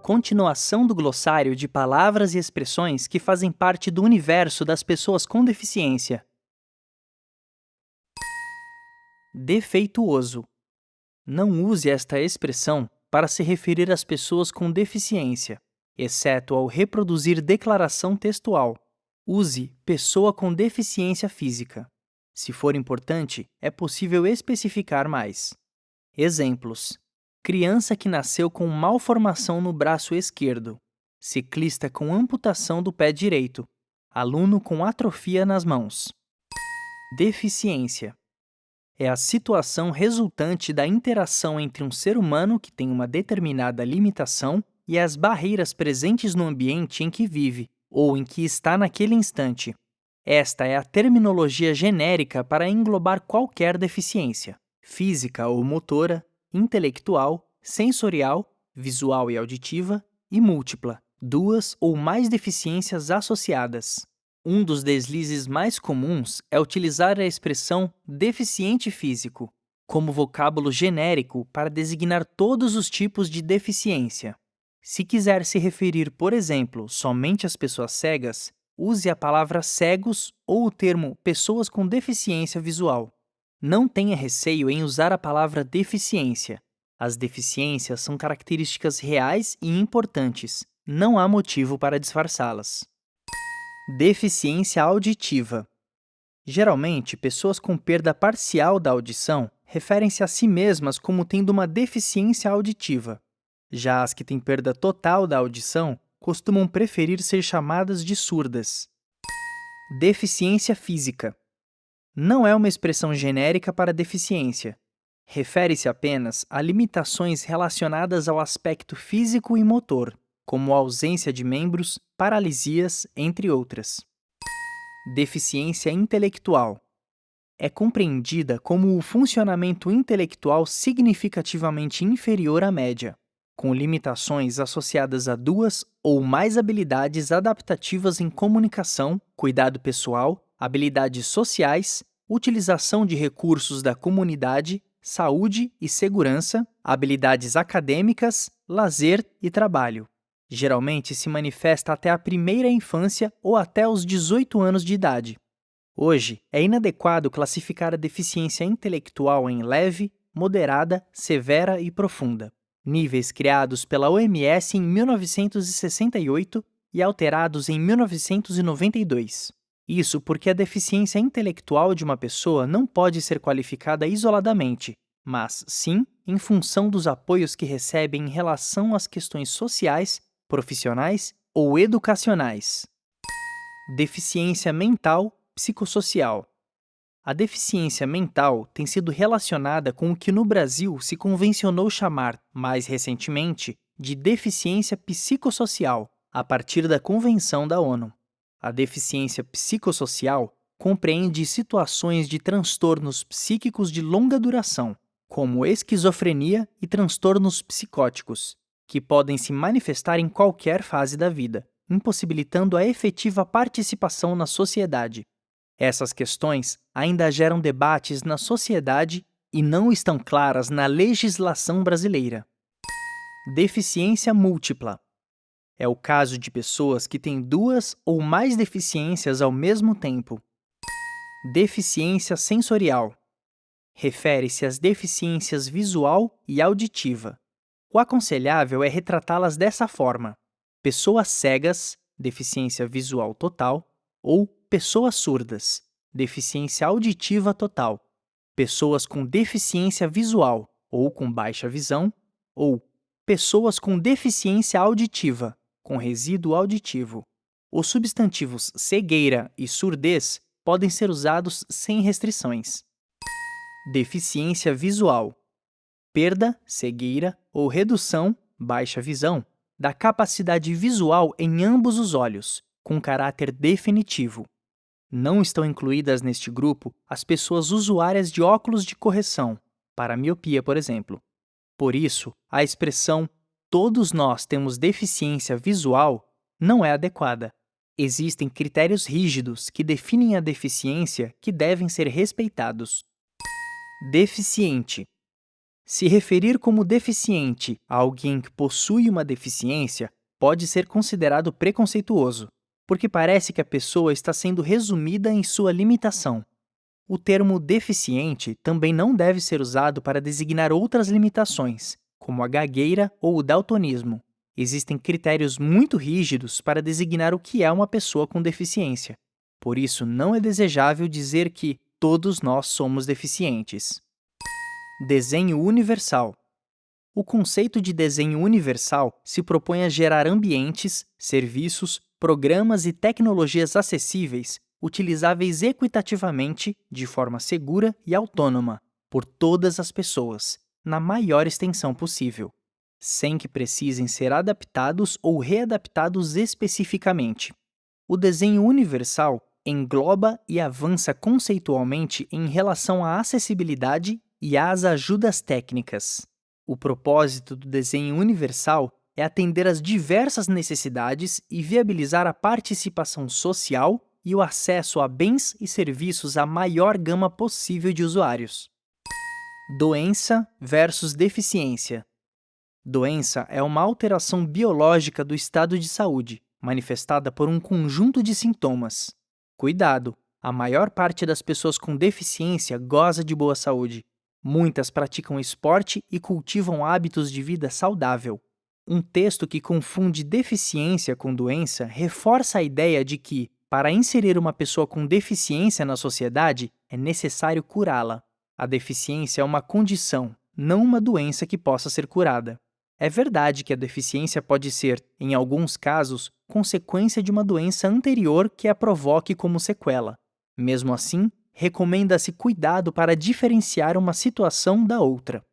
continuação do glossário de palavras e expressões que fazem parte do universo das pessoas com deficiência. Defeituoso. Não use esta expressão para se referir às pessoas com deficiência, exceto ao reproduzir declaração textual. Use pessoa com deficiência física. Se for importante, é possível especificar mais. Exemplos: criança que nasceu com malformação no braço esquerdo, ciclista com amputação do pé direito, aluno com atrofia nas mãos. Deficiência é a situação resultante da interação entre um ser humano que tem uma determinada limitação e as barreiras presentes no ambiente em que vive ou em que está naquele instante. Esta é a terminologia genérica para englobar qualquer deficiência, física ou motora, intelectual, sensorial, visual e auditiva, e múltipla, duas ou mais deficiências associadas. Um dos deslizes mais comuns é utilizar a expressão deficiente físico como vocábulo genérico para designar todos os tipos de deficiência. Se quiser se referir, por exemplo, somente às pessoas cegas, use a palavra cegos ou o termo pessoas com deficiência visual. Não tenha receio em usar a palavra deficiência. As deficiências são características reais e importantes. Não há motivo para disfarçá-las. Deficiência auditiva. Geralmente, pessoas com perda parcial da audição referem-se a si mesmas como tendo uma deficiência auditiva. Já as que têm perda total da audição costumam preferir ser chamadas de surdas. Deficiência física. Não é uma expressão genérica para deficiência. Refere-se apenas a limitações relacionadas ao aspecto físico e motor, como ausência de membros, paralisias, entre outras. Deficiência intelectual. É compreendida como o funcionamento intelectual significativamente inferior à média, com limitações associadas a duas ou mais habilidades adaptativas em comunicação, cuidado pessoal, habilidades sociais, utilização de recursos da comunidade, saúde e segurança, habilidades acadêmicas, lazer e trabalho. Geralmente se manifesta até a primeira infância ou até os 18 anos de idade. Hoje, é inadequado classificar a deficiência intelectual em leve, moderada, severa e profunda, níveis criados pela OMS em 1968 e alterados em 1992. Isso porque a deficiência intelectual de uma pessoa não pode ser qualificada isoladamente, mas, sim, em função dos apoios que recebe em relação às questões sociais, profissionais ou educacionais. Deficiência mental psicossocial. A deficiência mental tem sido relacionada com o que no Brasil se convencionou chamar, mais recentemente, de deficiência psicossocial, a partir da Convenção da ONU. A deficiência psicossocial compreende situações de transtornos psíquicos de longa duração, como esquizofrenia e transtornos psicóticos, que podem se manifestar em qualquer fase da vida, impossibilitando a efetiva participação na sociedade. Essas questões ainda geram debates na sociedade e não estão claras na legislação brasileira. Deficiência múltipla. É o caso de pessoas que têm duas ou mais deficiências ao mesmo tempo. Deficiência sensorial. Refere-se às deficiências visual e auditiva. O aconselhável é retratá-las dessa forma: pessoas cegas, deficiência visual total, ou pessoas surdas, deficiência auditiva total, pessoas com deficiência visual ou com baixa visão, ou pessoas com deficiência auditiva, com resíduo auditivo. Os substantivos cegueira e surdez podem ser usados sem restrições. Deficiência visual. Perda, cegueira ou redução, baixa visão, da capacidade visual em ambos os olhos, com caráter definitivo. Não estão incluídas neste grupo as pessoas usuárias de óculos de correção, para miopia, por exemplo. Por isso, a expressão "todos nós temos deficiência visual" não é adequada. Existem critérios rígidos que definem a deficiência que devem ser respeitados. Deficiente. Se referir como deficiente a alguém que possui uma deficiência pode ser considerado preconceituoso, porque parece que a pessoa está sendo resumida em sua limitação. O termo deficiente também não deve ser usado para designar outras limitações, como a gagueira ou o daltonismo. Existem critérios muito rígidos para designar o que é uma pessoa com deficiência. Por isso, não é desejável dizer que todos nós somos deficientes. Desenho universal. O conceito de desenho universal se propõe a gerar ambientes, serviços, programas e tecnologias acessíveis, utilizáveis equitativamente, de forma segura e autônoma, por todas as pessoas, na maior extensão possível, sem que precisem ser adaptados ou readaptados especificamente. O desenho universal engloba e avança conceitualmente em relação à acessibilidade e às ajudas técnicas. O propósito do desenho universal é atender às diversas necessidades e viabilizar a participação social e o acesso a bens e serviços à maior gama possível de usuários. Doença versus deficiência. Doença é uma alteração biológica do estado de saúde, manifestada por um conjunto de sintomas. Cuidado! A maior parte das pessoas com deficiência goza de boa saúde. Muitas praticam esporte e cultivam hábitos de vida saudável. Um texto que confunde deficiência com doença reforça a ideia de que, para inserir uma pessoa com deficiência na sociedade, é necessário curá-la. A deficiência é uma condição, não uma doença que possa ser curada. É verdade que a deficiência pode ser, em alguns casos, consequência de uma doença anterior que a provoque como sequela. Mesmo assim, recomenda-se cuidado para diferenciar uma situação da outra.